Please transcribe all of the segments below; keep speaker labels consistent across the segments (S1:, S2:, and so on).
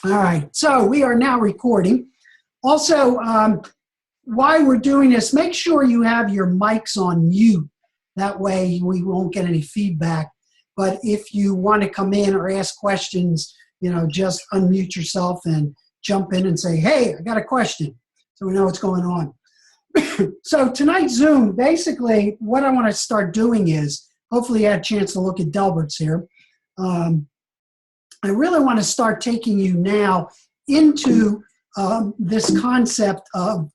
S1: All right, so we are now recording. Also, while we're doing this, make sure you have your mics on mute. That way we won't get any feedback. But if you want to come in or ask questions, just unmute yourself and jump in and say, hey, I got a question, so we know what's going on. So tonight's Zoom, basically what I want to start doing is, hopefully you had a chance to look at Delbert's here. I really want to start taking you now into this concept of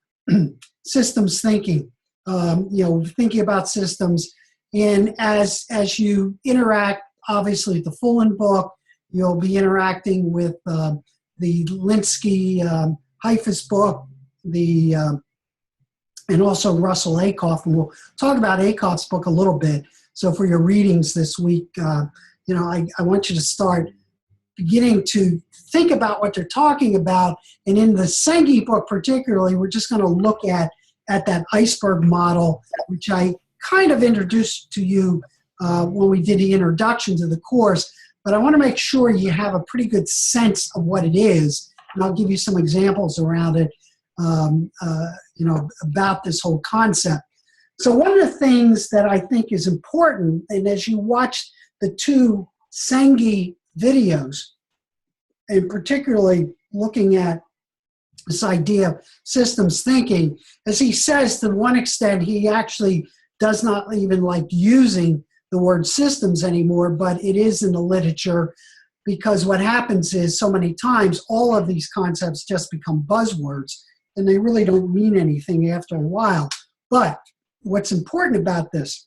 S1: systems thinking, thinking about systems. And as you interact, obviously, the Fullen book, you'll be interacting with the Linsky Heifetz book, and also Russell Acuff. And we'll talk about Acuff's book a little bit. So for your readings this week, I want you to start beginning to think about what they're talking about. And in the Senge book particularly, we're just going to look at that iceberg model, which I kind of introduced to you when we did the introduction to the course. But I want to make sure you have a pretty good sense of what it is. And I'll give you some examples around it, about this whole concept. So one of the things that I think is important, and as you watch the two Senge videos, and particularly looking at this idea of systems thinking, as he says, to one extent, he actually does not even like using the word systems anymore, but it is in the literature, because what happens is so many times all of these concepts just become buzzwords and they really don't mean anything after a while. But what's important about this,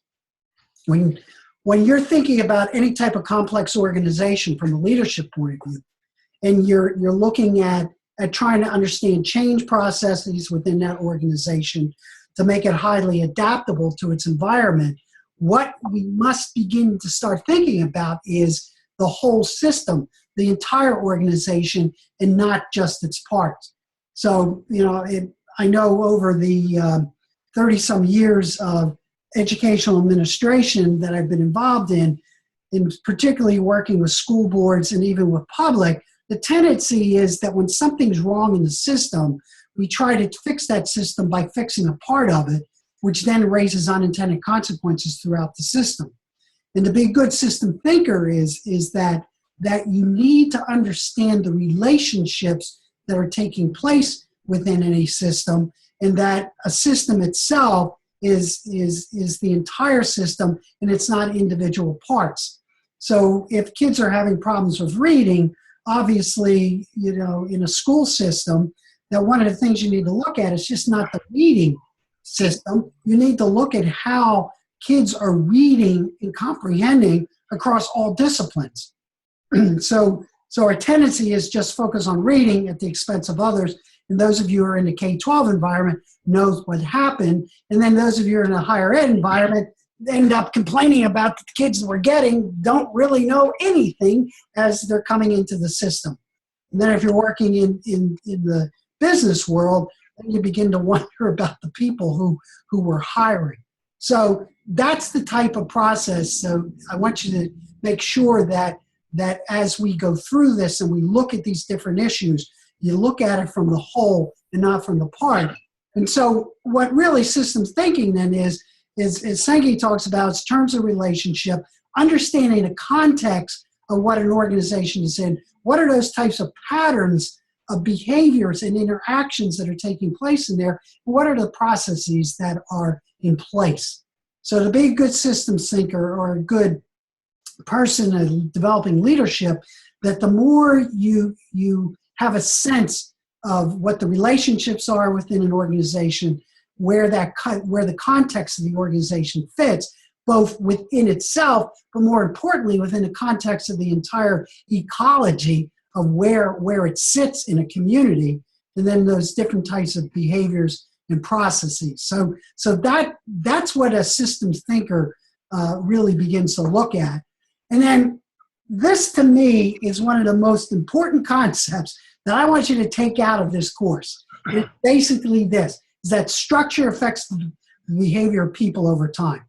S1: when you're thinking about any type of complex organization from a leadership point of view, and you're looking at trying to understand change processes within that organization to make it highly adaptable to its environment, what we must begin to start thinking about is the whole system, the entire organization, and not just its parts. So, I know over the 30-some years of educational administration that I've been involved in particularly working with school boards and even with public, the tendency is that when something's wrong in the system, we try to fix that system by fixing a part of it, which then raises unintended consequences throughout the system. And to be a good system thinker is that you need to understand the relationships that are taking place within any system, and that a system itself is the entire system, and it's not individual parts. So if kids are having problems with reading, obviously, in a school system, that one of the things you need to look at is just not the reading system. You need to look at how kids are reading and comprehending across all disciplines. So our tendency is just focus on reading at the expense of others. And those of you who are in the K-12 environment knows what happened. And then those of you who are in a higher ed environment end up complaining about the kids that we're getting don't really know anything as they're coming into the system. And then if you're working in the business world, then you begin to wonder about the people who we're hiring. So that's the type of process. So I want you to make sure that as we go through this and we look at these different issues, you look at it from the whole and not from the part. And so what really systems thinking then is Senge talks about, is terms of relationship, understanding the context of what an organization is in. What are those types of patterns of behaviors and interactions that are taking place in there? What are the processes that are in place? So to be a good systems thinker or a good person in developing leadership, that the more you have a sense of what the relationships are within an organization, where the context of the organization fits, both within itself, but more importantly, within the context of the entire ecology of where it sits in a community, and then those different types of behaviors and processes. So that's what a systems thinker really begins to look at. And then this, to me, is one of the most important concepts that I want you to take out of this course. It's basically this, is that structure affects the behavior of people over time.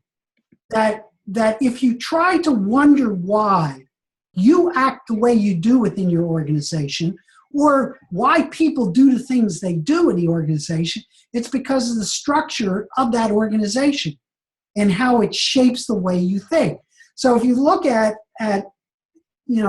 S1: That if you try to wonder why you act the way you do within your organization, or why people do the things they do in the organization. It's because of the structure of that organization and how it shapes the way you think. So if you look at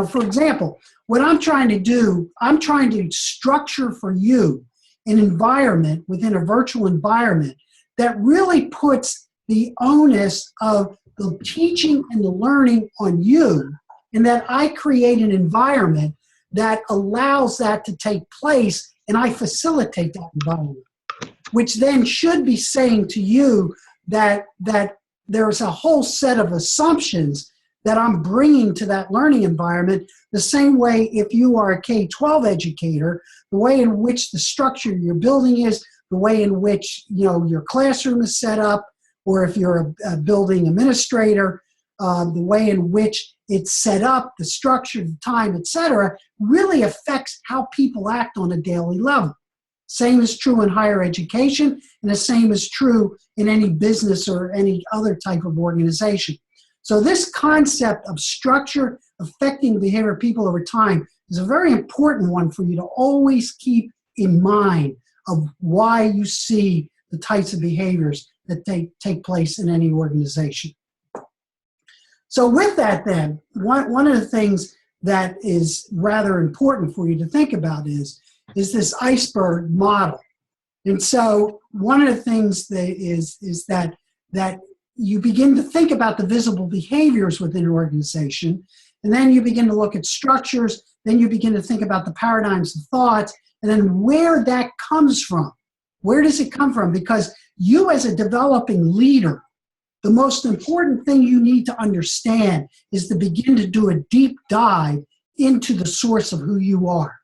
S1: for example, what I'm trying to do, I'm trying to structure for you an environment within a virtual environment that really puts the onus of the teaching and the learning on you, and that I create an environment that allows that to take place, and I facilitate that environment, which then should be saying to you that there's a whole set of assumptions that I'm bringing to that learning environment. The same way if you are a K-12 educator, the way in which the structure you're building is, the way in which your classroom is set up, or if you're a building administrator, the way in which it's set up, the structure, the time, etc., really affects how people act on a daily level. Same is true in higher education, and the same is true in any business or any other type of organization. So this concept of structure affecting the behavior of people over time is a very important one for you to always keep in mind of why you see the types of behaviors that take place in any organization. So with that then, one of the things that is rather important for you to think about is this iceberg model. And so one of the things that is that you begin to think about the visible behaviors within an organization, and then you begin to look at structures, then you begin to think about the paradigms of thoughts, and then where that comes from. Where does it come from? Because you as a developing leader, the most important thing you need to understand is to begin to do a deep dive into the source of who you are.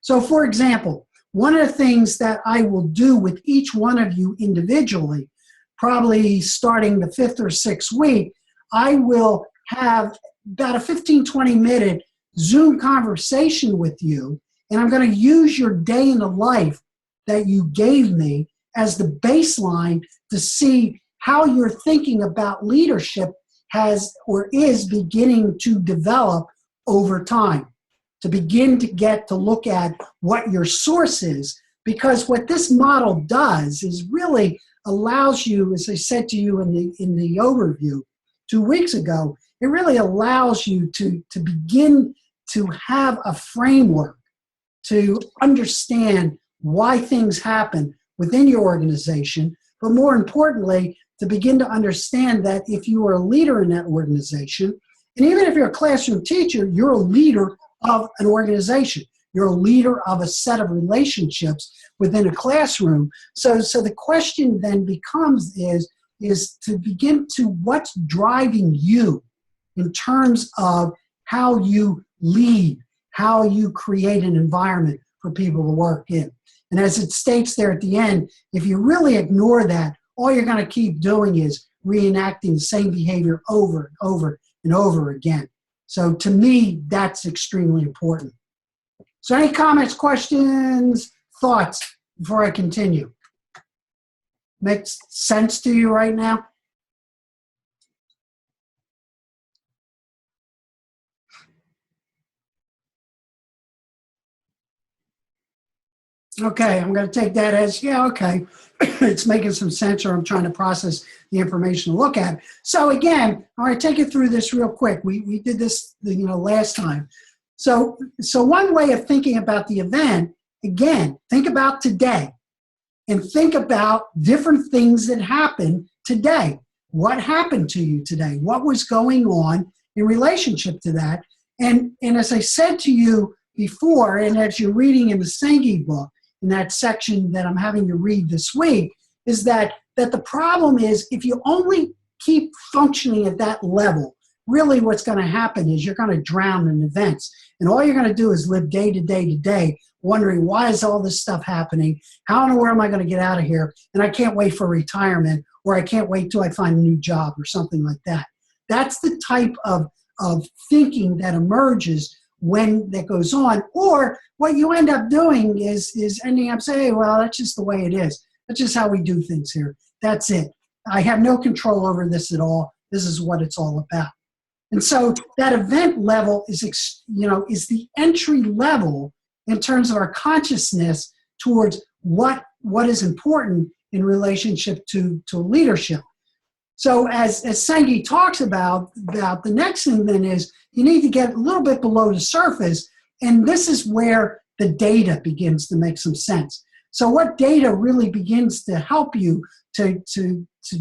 S1: So for example, one of the things that I will do with each one of you individually, probably starting the 5th or 6th week, I will have about a 15-20 minute Zoom conversation with you, and I'm going to use your day in the life that you gave me as the baseline to see how your thinking about leadership has or is beginning to develop over time, to begin to get to look at what your source is. Because what this model does is really allows you, as I said to you in the overview 2 weeks ago, it really allows you to begin to have a framework to understand why things happen within your organization, but more importantly, to begin to understand that if you are a leader in that organization, and even if you're a classroom teacher, you're a leader of an organization. You're a leader of a set of relationships within a classroom. So the question then becomes is to begin to what's driving you in terms of how you lead, how you create an environment for people to work in. And as it states there at the end, if you really ignore that, all you're going to keep doing is reenacting the same behavior over and over and over again. So to me, that's extremely important. So any comments, questions, thoughts before I continue? Makes sense to you right now? Okay, I'm going to take that as, yeah, okay, it's making some sense, or I'm trying to process the information to look at. So again, all right, take it through this real quick. We did this, last time. So one way of thinking about the event, again, think about today and think about different things that happened today. What happened to you today? What was going on in relationship to that? And as I said to you before, and as you're reading in the Senge book, in that section that I'm having you read this week, is that the problem is if you only keep functioning at that level, really what's going to happen is you're going to drown in events. And all you're going to do is live day to day to day, wondering why is all this stuff happening? How in the world am I going to get out of here? And I can't wait for retirement, or I can't wait till I find a new job or something like that. That's the type of thinking that emerges when that goes on. Or what you end up doing is ending up saying, well, that's just the way it is. That's just how we do things here. That's it. I have no control over this at all. This is what it's all about. And so that event level is the entry level in terms of our consciousness towards what is important in relationship to leadership. So as Sengi talks about the next thing then is you need to get a little bit below the surface, and this is where the data begins to make some sense. So what data really begins to help you to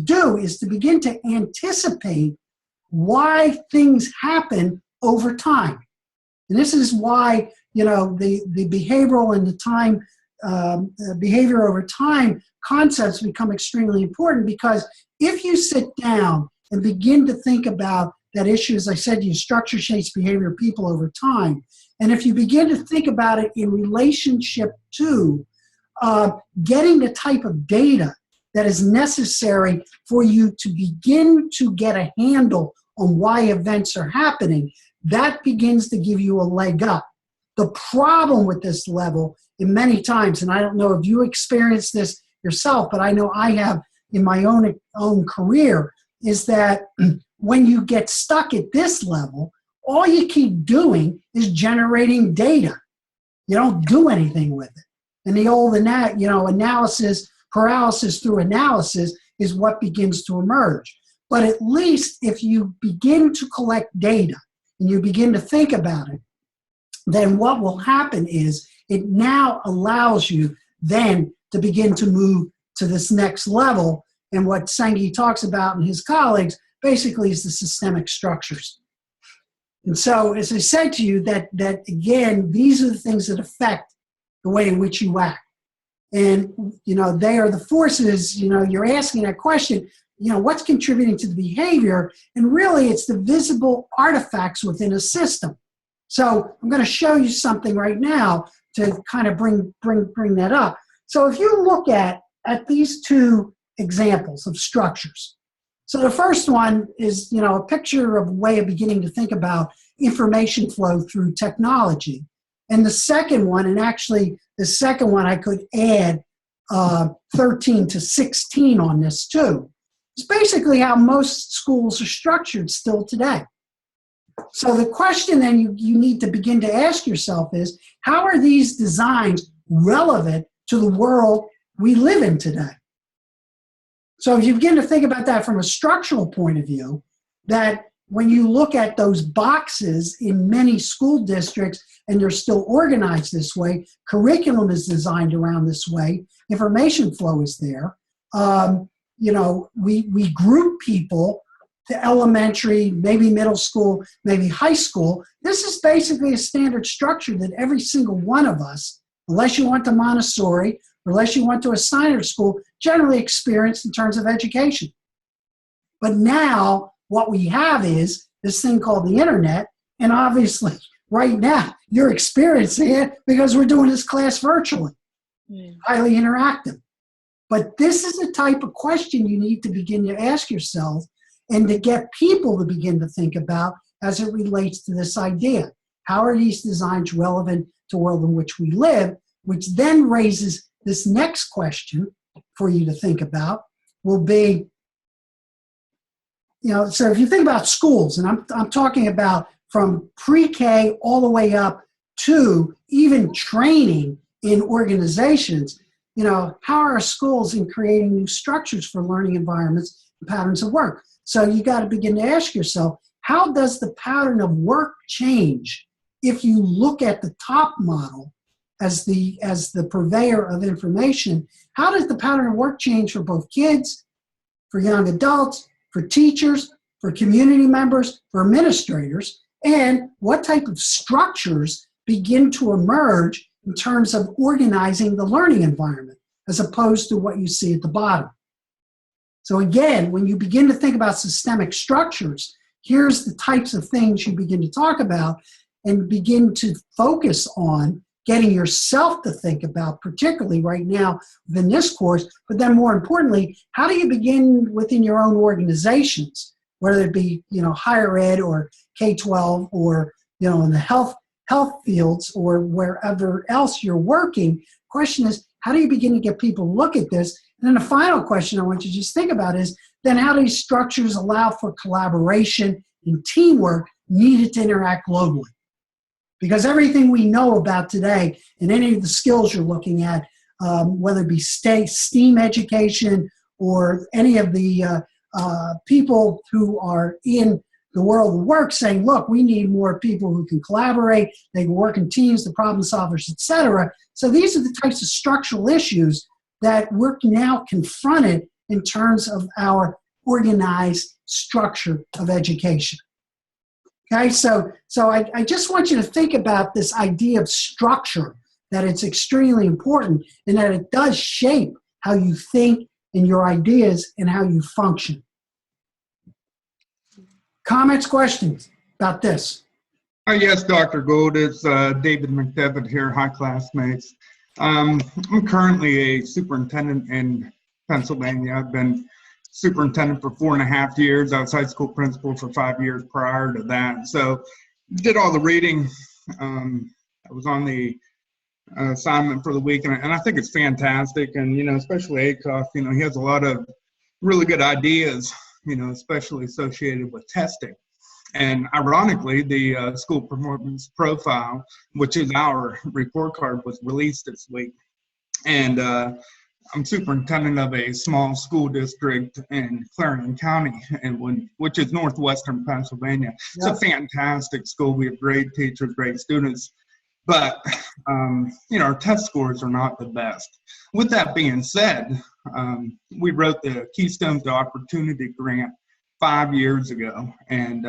S1: do is to begin to anticipate why things happen over time. And this is why, you know, the behavioral and the time, behavior over time concepts become extremely important, because if you sit down and begin to think about that issue, as I said, you structure shapes behavior of people over time, and if you begin to think about it in relationship to getting the type of data that is necessary for you to begin to get a handle on why events are happening, that begins to give you a leg up. The problem with this level, in many times, and I don't know if you experienced this yourself, but I know I have in my own career, is that when you get stuck at this level, all you keep doing is generating data. You don't do anything with it. And the old analysis, paralysis through analysis is what begins to emerge. But at least if you begin to collect data and you begin to think about it, then what will happen is it now allows you then to begin to move to this next level. And what Sengi talks about and his colleagues basically is the systemic structures. And so, as I said to you, that again, these are the things that affect the way in which you act. And, you know, they are the forces, you know, you're asking that question, you know, what's contributing to the behavior? And really, it's the visible artifacts within a system. So I'm going to show you something right now to kind of bring that up. So if you look at these two examples of structures. So the first one is, you know, a picture of a way of beginning to think about information flow through technology. And the second one, and actually the second one I could add 13 to 16 on this too. It's basically how most schools are structured still today. So the question then you need to begin to ask yourself is, how are these designs relevant to the world we live in today? So if you begin to think about that from a structural point of view, that when you look at those boxes in many school districts and they're still organized this way, curriculum is designed around this way, information flow is there. You know, we group people to elementary, maybe middle school, maybe high school. This is basically a standard structure that every single one of us, unless you went to Montessori, or unless you went to a Steiner school, generally experienced in terms of education. But now what we have is this thing called the internet, and obviously right now you're experiencing it because we're doing this class virtually, highly interactive. But this is the type of question you need to begin to ask yourself and to get people to begin to think about as it relates to this idea. How are these designs relevant to the world in which we live, which then raises this next question for you to think about will be, you know, so if you think about schools, and I'm talking about from pre-K all the way up to even training in organizations, you know, how are schools in creating new structures for learning environments and patterns of work? So you got to begin to ask yourself, how does the pattern of work change if you look at the top model as the purveyor of information? How does the pattern of work change for both kids, for young adults, for teachers, for community members, for administrators, and what type of structures begin to emerge in terms of organizing the learning environment, as opposed to what you see at the bottom? So again, when you begin to think about systemic structures, here's the types of things you begin to talk about and begin to focus on getting yourself to think about, particularly right now within this course, but then more importantly, how do you begin within your own organizations, whether it be, you know, higher ed or K-12 or, you know, in the health fields or wherever else you're working. Question is, how do you begin to get people to look at this? And then the final question I want you to just think about is, then how do these structures allow for collaboration and teamwork needed to interact globally? Because everything we know about today and any of the skills you're looking at, whether it be STEAM education or any of the people who are in the world of work saying, look, we need more people who can collaborate, they can work in teams, the problem solvers, etc. So these are the types of structural issues that we're now confronted in terms of our organized structure of education. Okay, so I just want you to think about this idea of structure, that it's extremely important and that it does shape how you think and your ideas and how you function. Comments, questions about this?
S2: Yes, Dr. Gould, it's David McDevitt here. Hi, classmates. I'm currently a superintendent in Pennsylvania. I've been superintendent for 4.5 years. I was high school principal for 5 years prior to that. So did all the reading. I was on the assignment for the week, and I think it's fantastic. And, you know, especially Acuff, you know, he has a lot of really good ideas, you know, especially associated with testing. And ironically, the school performance profile, which is our report card, was released this week. And I'm superintendent of a small school district in Clarendon County, which is northwestern Pennsylvania. It's a fantastic school. We have great teachers, great students. But, you know, our test scores are not the best. With that being said, we wrote the Keystone to Opportunity grant 5 years ago, and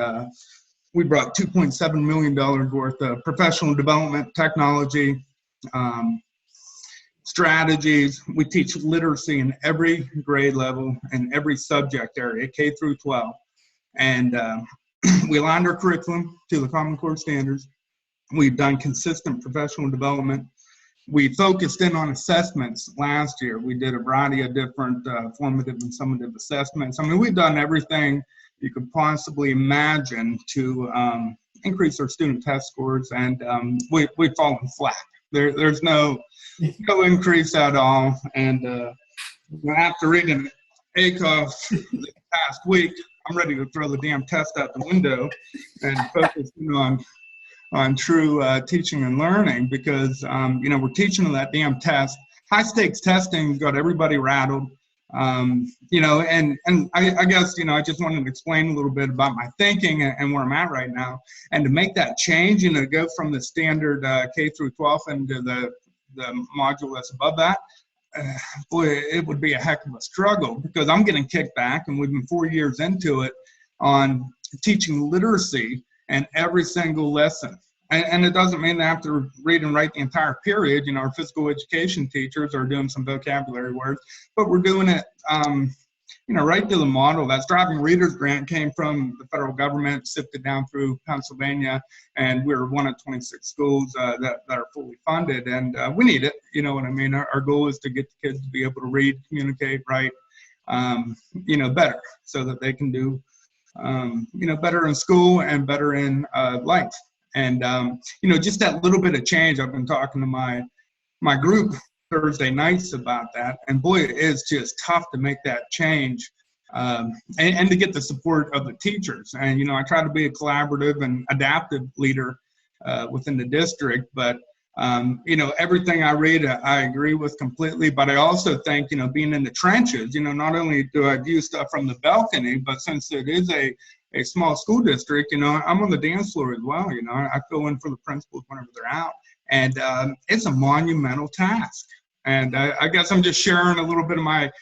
S2: we brought $2.7 million worth of professional development, technology, strategies. We teach literacy in every grade level and every subject area, K through 12. And we aligned our curriculum to the Common Core standards. We've done consistent professional development. We focused in on assessments last year. We did a variety of different formative and summative assessments. I mean, we've done everything you could possibly imagine to increase our student test scores, and we've fallen flat. There's no increase at all. And after reading Acuff this past week, I'm ready to throw the damn test out the window and focus on true teaching and learning, because you know, we're teaching that damn test. High stakes testing got everybody rattled. You know, and I guess, you know, I just wanted to explain a little bit about my thinking and where I'm at right now, and to make that change, you know, to go from the standard K through 12 into the module that's above that. Boy, it would be a heck of a struggle, because I'm getting kicked back, and we've been 4 years into it on teaching literacy in every single lesson. And it doesn't mean they have to read and write the entire period. You know, our physical education teachers are doing some vocabulary words, but we're doing it, you know, right to the model. That Striving Readers grant came from the federal government, sifted down through Pennsylvania, and we're one of 26 schools that are fully funded, and we need it. You know what I mean? Our goal is to get the kids to be able to read, communicate, write, you know, better, so that they can do, you know, better in school and better in life. And, you know, just that little bit of change. I've been talking to my group Thursday nights about that. And boy, it is just tough to make that change and to get the support of the teachers. And, you know, I try to be a collaborative and adaptive leader within the district. But, you know, everything I read, I agree with completely. But I also think, you know, being in the trenches, you know, not only do I view stuff from the balcony, but since it is a small school district, you know, I'm on the dance floor as well. You know, I fill in for the principals whenever they're out, and it's a monumental task. And I guess I'm just sharing a little bit of my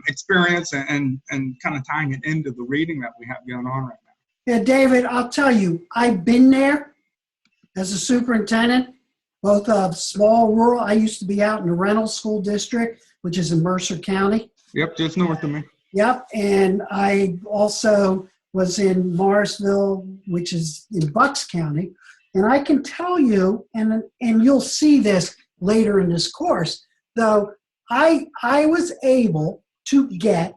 S2: experience and kind of tying it into the reading that we have going on right now.
S1: Yeah, David, I'll tell you, I've been there as a superintendent, both of small rural. I used to be out in the Reynolds School District, which is in Mercer County.
S2: Yep, just north of me.
S1: Yep, and I also was in Morrisville, which is in Bucks County. And I can tell you, and you'll see this later in this course, though, I was able to get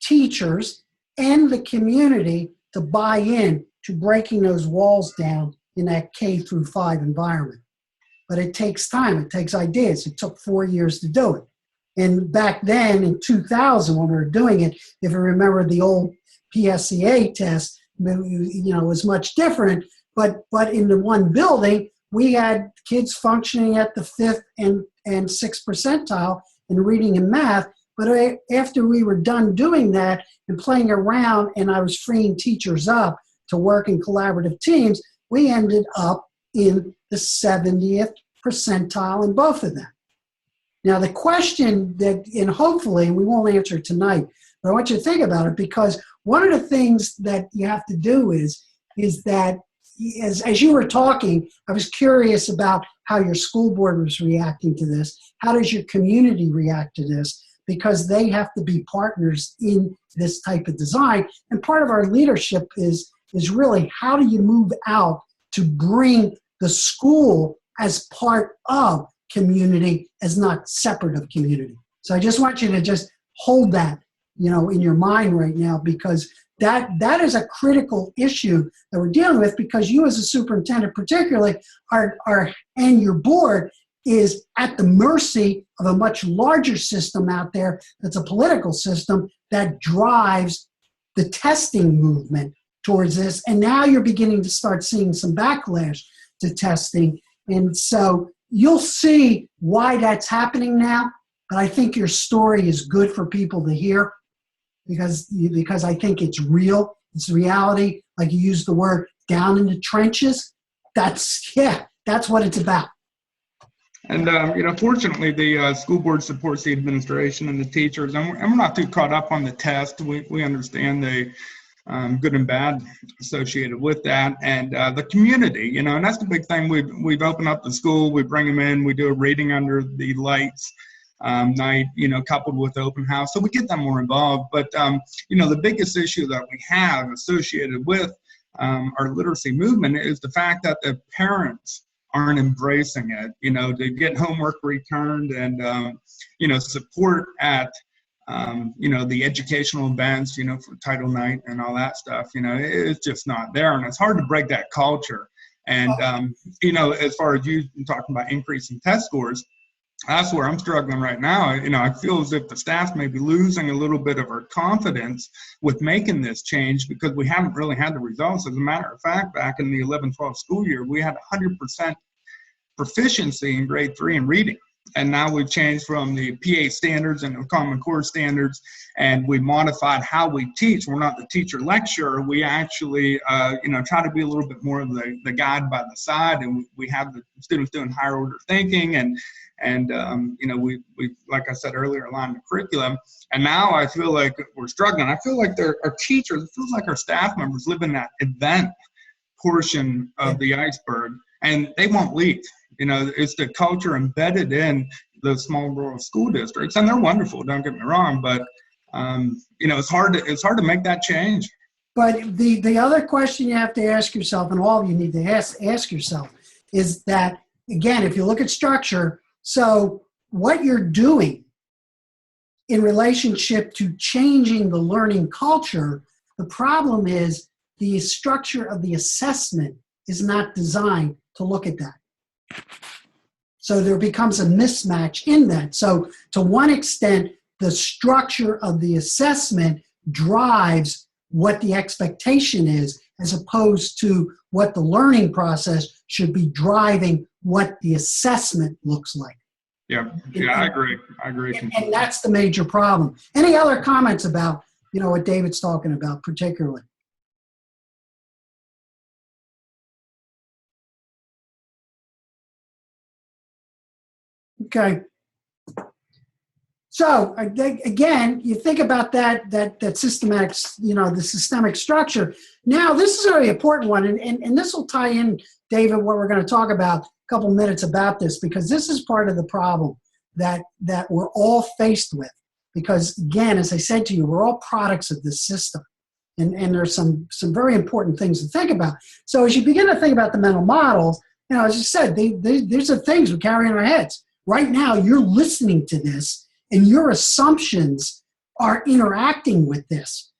S1: teachers and the community to buy in to breaking those walls down in that K through 5 environment. But it takes time, it takes ideas. It took 4 years to do it. And back then in 2000, when we were doing it, if you remember the old PSEA test, you know, was much different, but in the one building, we had kids functioning at the 5th and 6th percentile in reading and math. But after we were done doing that and playing around, and I was freeing teachers up to work in collaborative teams, we ended up in the 70th percentile in both of them. Now, the question that, and hopefully we won't answer tonight, but I want you to think about it, because one of the things that you have to do is that as you were talking, I was curious about how your school board was reacting to this. How does your community react to this? Because they have to be partners in this type of design. And part of our leadership is really, how do you move out to bring the school as part of community, as not separate of community? So I just want you to just hold that, in your mind right now, because that is a critical issue that we're dealing with, because you as a superintendent particularly and your board is at the mercy of a much larger system out there that's a political system that drives the testing movement towards this. And now you're beginning to start seeing some backlash to testing. And so you'll see why that's happening now. But I think your story is good for people to hear, because I think it's real. It's reality. Like you used the word, down in the trenches. That's what it's about.
S2: And, fortunately, the school board supports the administration and the teachers, and we're not too caught up on the test. We understand the good and bad associated with that, and the community, and that's the big thing. We've opened up the school, we bring them in, we do a reading under the lights night, coupled with open house, so we get them more involved. But, the biggest issue that we have associated with our literacy movement is the fact that the parents aren't embracing it, to get homework returned and, support at, the educational events, for Title Night and all that stuff, it's just not there. And it's hard to break that culture. And, as far as you talking about increasing test scores, that's where I'm struggling right now. I feel as if the staff may be losing a little bit of our confidence with making this change, because we haven't really had the results. As a matter of fact, back in the 11-12 school year, we had 100% proficiency in grade 3 in reading. And now we've changed from the PA standards and the Common Core standards, and we modified how we teach. We're not the teacher lecturer. We actually, try to be a little bit more of the guide by the side, and we have the students doing higher order thinking, and we like I said earlier, align the curriculum. And now I feel like we're struggling. I feel like our teachers, it feels like our staff members live in that event portion of the iceberg, and they won't leave. It's the culture embedded in the small rural school districts, and they're wonderful, don't get me wrong, but it's hard to make that change.
S1: But the other question you have to ask yourself, and all of you need to ask yourself, is that, again, if you look at structure, so what you're doing in relationship to changing the learning culture, the problem is the structure of the assessment is not designed to look at that. So there becomes a mismatch in that. So to one extent, the structure of the assessment drives what the expectation is, as opposed to what the learning process should be driving what the assessment looks like.
S2: Yeah, I agree.
S1: And that's the major problem. Any other comments about, what David's talking about particularly? Okay. So again, you think about that systematic, the systemic structure. Now, this is a very important one, and this will tie in, David, what we're going to talk about a couple minutes about this, because this is part of the problem that we're all faced with. Because again, as I said to you, we're all products of this system, and there's some very important things to think about. So as you begin to think about the mental models, as you said, these are things we carry in our heads. Right now, you're listening to this, and your assumptions are interacting with this.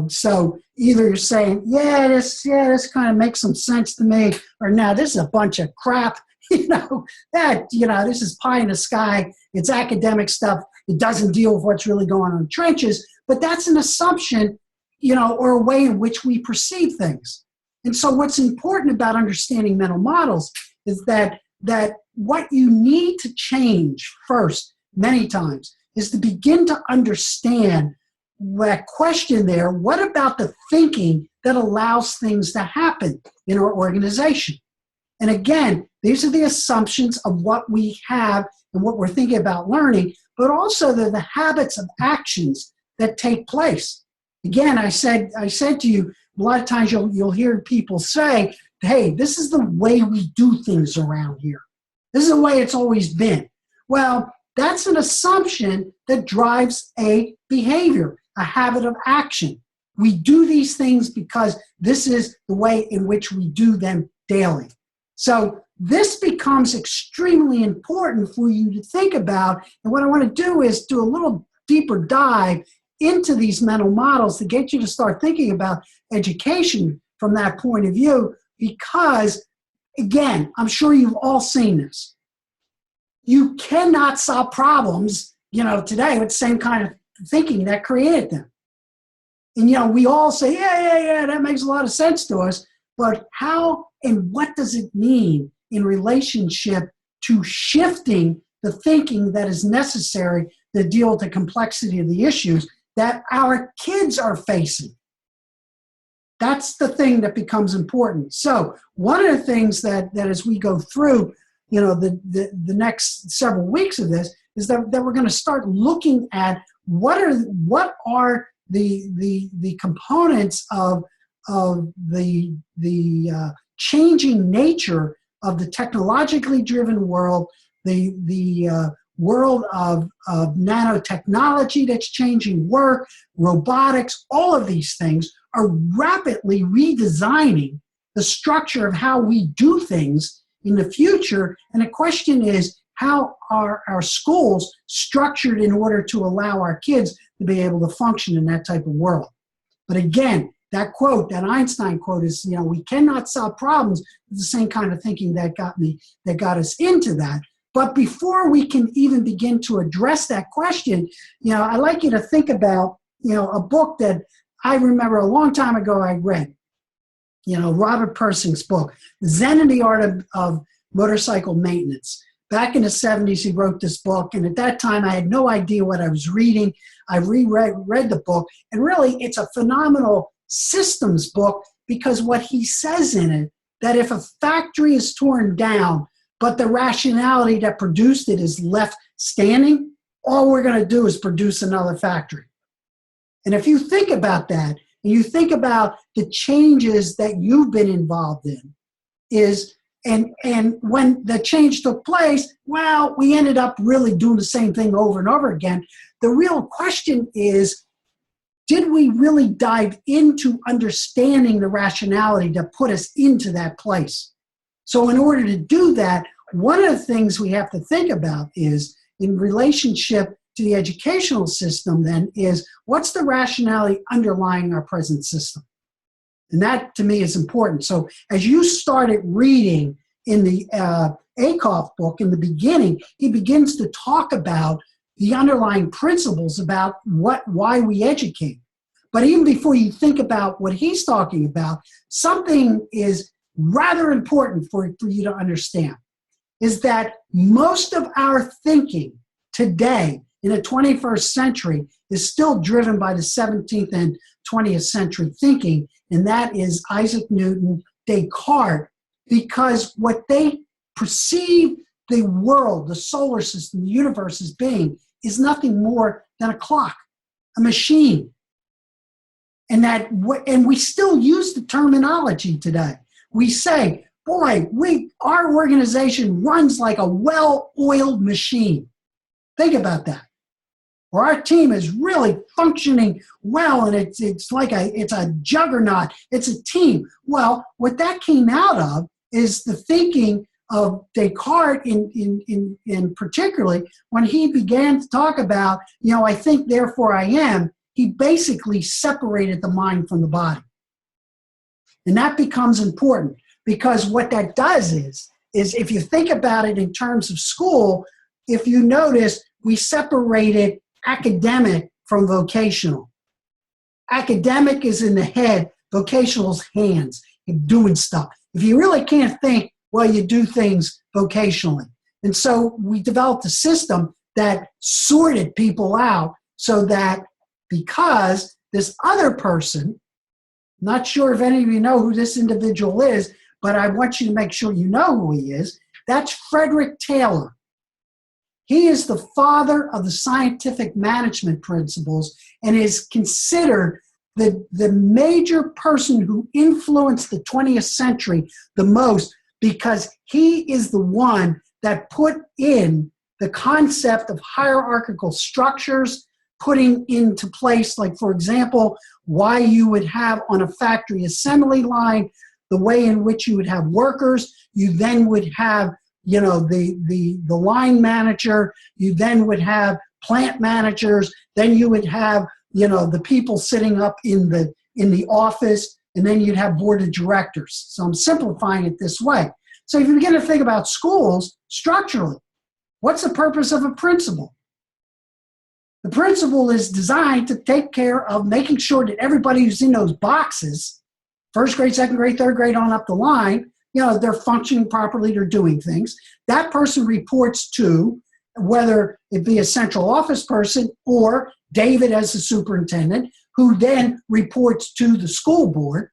S1: So either you're saying, this kind of makes some sense to me, or now this is a bunch of crap. This is pie in the sky. It's academic stuff. It doesn't deal with what's really going on in the trenches. But that's an assumption, or a way in which we perceive things. And so what's important about understanding mental models is that what you need to change first, many times, is to begin to understand that question there, what about the thinking that allows things to happen in our organization? And again, these are the assumptions of what we have and what we're thinking about learning, but also they're the habits of actions that take place. Again, I said to you, a lot of times you'll hear people say, hey, this is the way we do things around here. This is the way it's always been. Well, that's an assumption that drives a behavior, a habit of action. We do these things because this is the way in which we do them daily. So this becomes extremely important for you to think about. And what I want to do is do a little deeper dive into these mental models to get you to start thinking about education from that point of view, because, again, I'm sure you've all seen this. You cannot solve problems, today with the same kind of thinking that created them. And, we all say, yeah, that makes a lot of sense to us. But how and what does it mean in relationship to shifting the thinking that is necessary to deal with the complexity of the issues that our kids are facing? That's the thing that becomes important. So one of the things that as we go through, the next several weeks of this is that we're going to start looking at what are the components of the changing nature of the technologically driven world, the world of nanotechnology that's changing work, robotics. All of these things are rapidly redesigning the structure of how we do things in the future. And the question is, how are our schools structured in order to allow our kids to be able to function in that type of world? But again, that quote, that Einstein quote is, we cannot solve problems with the same kind of thinking that got us into that. But before we can even begin to address that question, I'd like you to think about, a book that I remember a long time ago I read, Robert Persing's book, Zen and the Art of Motorcycle Maintenance. Back in the 70s, he wrote this book, and at that time, I had no idea what I was reading. I reread the book, and really, it's a phenomenal systems book, because what he says in it, that if a factory is torn down, but the rationality that produced it is left standing, all we're going to do is produce another factory. And if you think about that, and you think about the changes that you've been involved in, and when the change took place, well, we ended up really doing the same thing over and over again. The real question is, did we really dive into understanding the rationality that put us into that place? So in order to do that, one of the things we have to think about is, in relationship to the educational system then, is what's the rationality underlying our present system? And that, to me, is important. So as you started reading in the Akoff book, in the beginning, he begins to talk about the underlying principles about why we educate. But even before you think about what he's talking about, something is rather important for you to understand, is that most of our thinking today in the 21st century is still driven by the 17th and 20th century thinking, and that is Isaac Newton, Descartes, because what they perceive the world, the solar system, the universe as being is nothing more than a clock, a machine. And we still use the terminology today. We say, boy, our organization runs like a well-oiled machine. Think about that. Or our team is really functioning well, and it's like it's a juggernaut. It's a team. Well, what that came out of is the thinking of Descartes, in particularly when he began to talk about, I think, therefore I am. He basically separated the mind from the body. And that becomes important, because what that does is if you think about it in terms of school, if you notice, we separated academic from vocational. Academic is in the head, vocational is hands, doing stuff. If you really can't think, well, you do things vocationally. And so we developed a system that sorted people out so that because this other person, not sure if any of you know who this individual is, but I want you to make sure you know who he is. That's Frederick Taylor. He is the father of the scientific management principles and is considered the major person who influenced the 20th century the most, because he is the one that put in the concept of hierarchical structures, putting into place, like, for example, why you would have on a factory assembly line, the way in which you would have workers. You then would have, you know, the line manager. You then would have plant managers. Then you would have, you know, the people sitting up in the office, and then you'd have board of directors. So I'm simplifying it this way. So if you begin to think about schools structurally, what's the purpose of a principal? The principal is designed to take care of making sure that everybody who's in those boxes, first grade, second grade, third grade, on up the line, you know, they're functioning properly, they're doing things. That person reports to, whether it be a central office person or David as the superintendent, who then reports to the school board.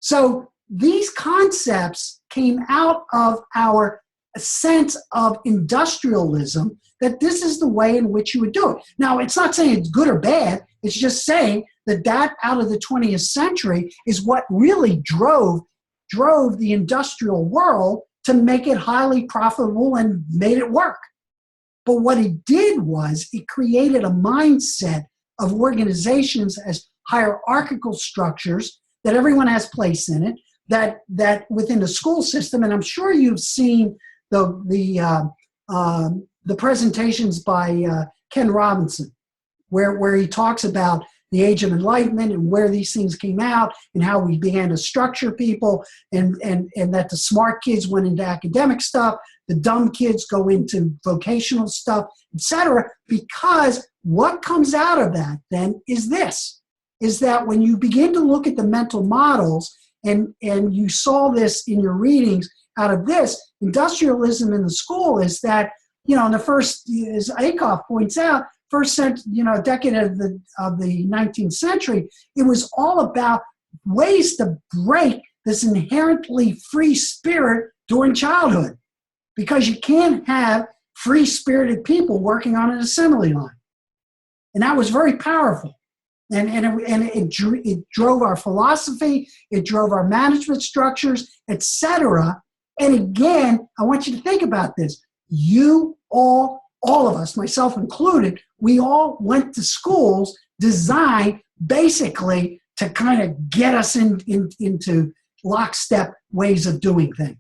S1: So these concepts came out of our sense of industrialism, that this is the way in which you would do it. Now, it's not saying it's good or bad. It's just saying that out of the 20th century is what really drove the industrial world to make it highly profitable and made it work. But what it did was it created a mindset of organizations as hierarchical structures, that everyone has place in it, that within the school system, and I'm sure you've seen the presentations by Ken Robinson, where he talks about the Age of Enlightenment and where these things came out and how we began to structure people, and that the smart kids went into academic stuff, the dumb kids go into vocational stuff, etc. Because what comes out of that then is that when you begin to look at the mental models, and you saw this in your readings out of this, industrialism in the school is that, you know, in the first, as Akoff points out, decade of the 19th century, it was all about ways to break this inherently free spirit during childhood, because you can't have free-spirited people working on an assembly line. And that was very powerful. And it drove our philosophy, it drove our management structures, etc. And again, I want you to think about this. You all of us, myself included, we all went to schools designed basically to kind of get us into lockstep ways of doing things.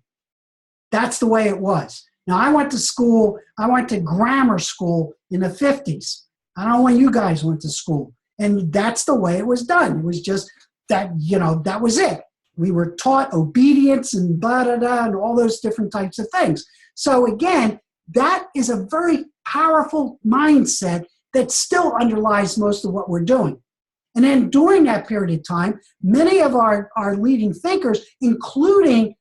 S1: That's the way it was. Now, I went to grammar school in the 50s. I don't know when you guys went to school. And that's the way it was done. It was just that, you know, that was it. We were taught obedience and blah-da-da and all those different types of things. So again, that is a very powerful mindset that still underlies most of what we're doing. And then during that period of time, many of our leading thinkers, including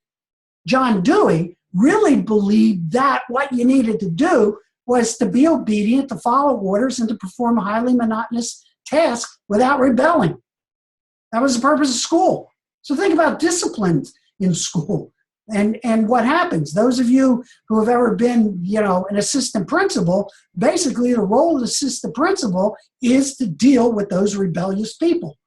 S1: John Dewey, really believed that what you needed to do was to be obedient, to follow orders, and to perform a highly monotonous task without rebelling. That was the purpose of school. So think about disciplines in school and what happens. Those of you who have ever been, you know, an assistant principal, basically the role of the assistant principal is to deal with those rebellious people,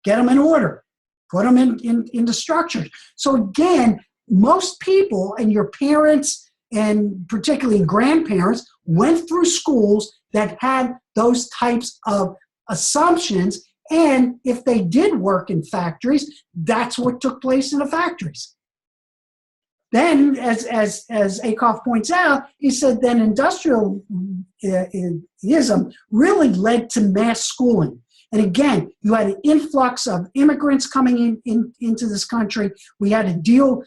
S1: get them in order, put them into structures. So again, most people, and your parents and particularly grandparents, went through schools that had those types of assumptions, and if they did work in factories, that's what took place in the factories. Then, as Akoff points out, he said then industrialism really led to mass schooling. And again, you had an influx of immigrants coming into this country. We had to deal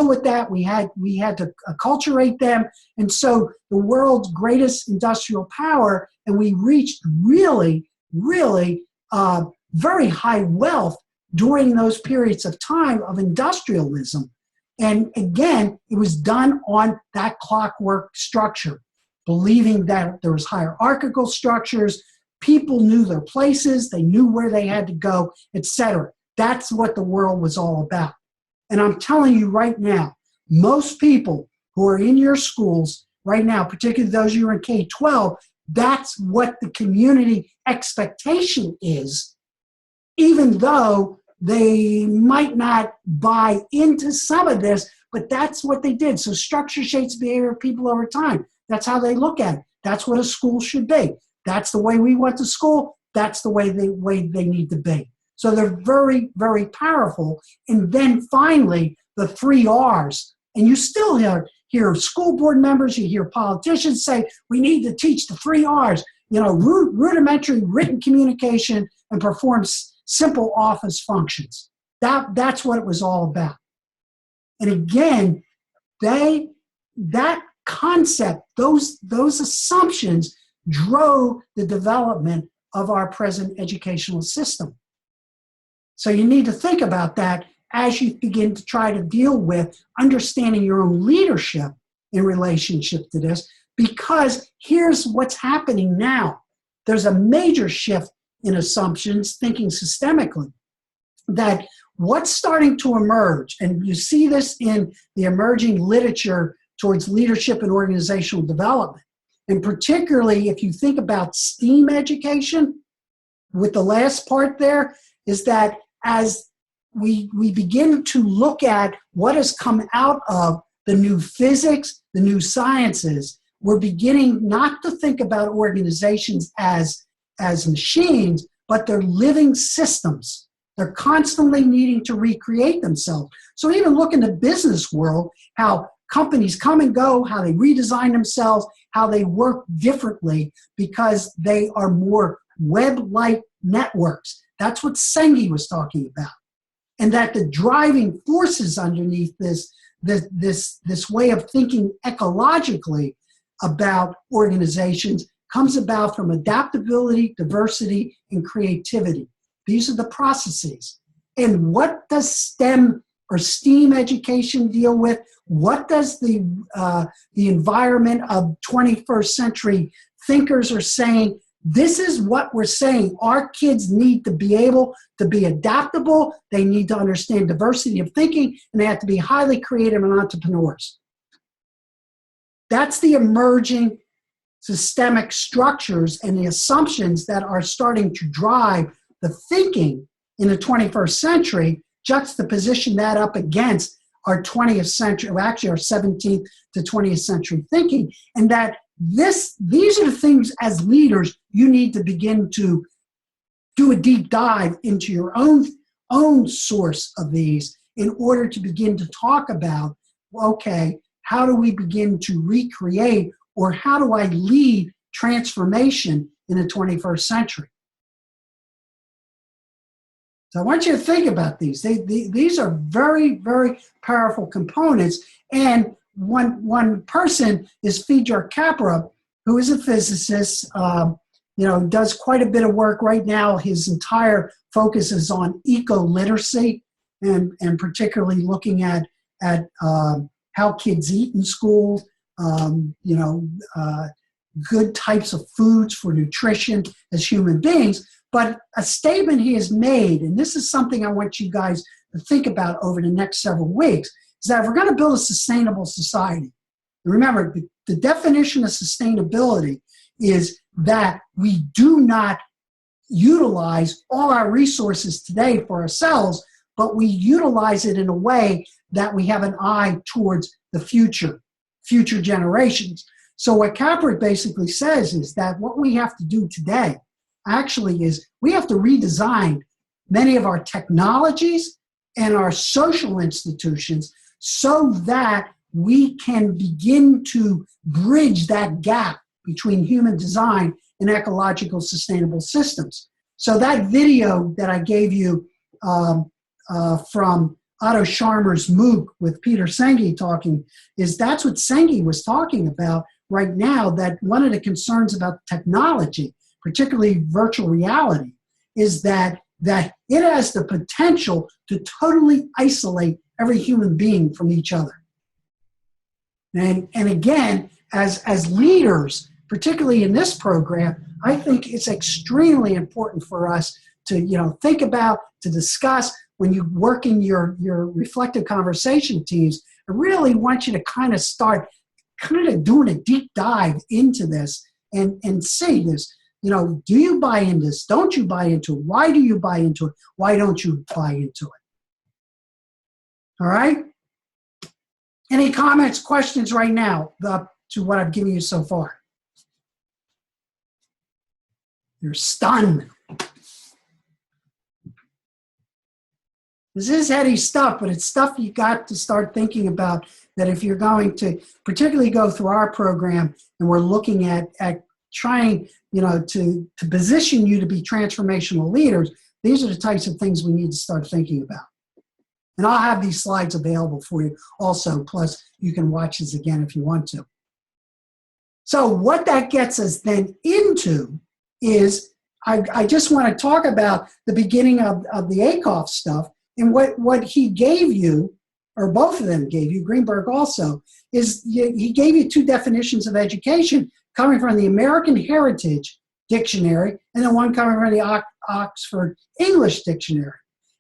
S1: with that. We had to acculturate them. And so the world's greatest industrial power, and we reached really very high wealth during those periods of time of industrialism. And again, it was done on that clockwork structure, believing that there was hierarchical structures, people knew their places, they knew where they had to go, etc. That's what the world was all about. And I'm telling you right now, most people who are in your schools right now, particularly those who are in K-12, that's what the community expectation is, even though they might not buy into some of this, but that's what they did. So structure shapes behavior of people over time. That's how they look at it. That's what a school should be. That's the way we went to school. That's the way they need to be. So they're very, very powerful. And then finally, the 3 R's. And you still hear school board members, you hear politicians say, we need to teach the 3 R's, rudimentary written communication and perform simple office functions. That's what it was all about. And again, that concept, those assumptions drove the development of our present educational system. So you need to think about that as you begin to try to deal with understanding your own leadership in relationship to this, because here's what's happening now. There's a major shift in assumptions, thinking systemically, that what's starting to emerge, and you see this in the emerging literature towards leadership and organizational development, and particularly if you think about STEAM education, with the last part there, is that as we begin to look at what has come out of the new physics, the new sciences, we're beginning not to think about organizations as machines, but they're living systems. They're constantly needing to recreate themselves. So even look in the business world, how companies come and go, how they redesign themselves, how they work differently because they are more web-like networks. That's what Senge was talking about. And that the driving forces underneath this way of thinking ecologically about organizations comes about from adaptability, diversity, and creativity. These are the processes. And what does STEM or STEAM education deal with? What does the environment of 21st century thinkers are saying? This is what we're saying. Our kids need to be able to be adaptable. They need to understand diversity of thinking, and they have to be highly creative and entrepreneurs. That's the emerging systemic structures and the assumptions that are starting to drive the thinking in the 21st century, juxtaposition that up against our 20th century, well, actually our 17th to 20th century thinking, and that these are the things as leaders you need to begin to do a deep dive into your own source of these in order to begin to talk about, okay, how do we begin to recreate, or how do I lead transformation in the 21st century? So I want you to think about these. These are very, very powerful components. And one person is Fedor Capra, who is a physicist, does quite a bit of work right now. His entire focus is on eco-literacy and particularly looking at how kids eat in school, good types of foods for nutrition as human beings. But a statement he has made, and this is something I want you guys to think about over the next several weeks, is that if we're going to build a sustainable society, and remember, the definition of sustainability is that we do not utilize all our resources today for ourselves, but we utilize it in a way that we have an eye towards the future generations. So what Capra basically says is that what we have to do today actually is we have to redesign many of our technologies and our social institutions so that we can begin to bridge that gap between human design and ecological sustainable systems. So that video that I gave you from Otto Scharmer's MOOC with Peter Senge talking, that's what Senge was talking about right now, that one of the concerns about technology, particularly virtual reality, is that it has the potential to totally isolate every human being from each other. And again, as leaders, particularly in this program, I think it's extremely important for us to think about, to discuss when you work in your reflective conversation teams. I really want you to kind of start doing a deep dive into this and see this. Do you buy into this? Don't you buy into it? Why do you buy into it? Why don't you buy into it? All right? Any comments, questions right now to what I've given you so far? You're stunned. This is heady stuff, but it's stuff you got to start thinking about, that if you're going to particularly go through our program and we're looking at trying, to position you to be transformational leaders, these are the types of things we need to start thinking about. And I'll have these slides available for you also, plus you can watch this again if you want to. So what that gets us then into is, I just want to talk about the beginning of the Akoff stuff, and what he gave you, or both of them gave you, Greenberg also, is he gave you two definitions of education coming from the American Heritage Dictionary and then one coming from the Oxford English Dictionary.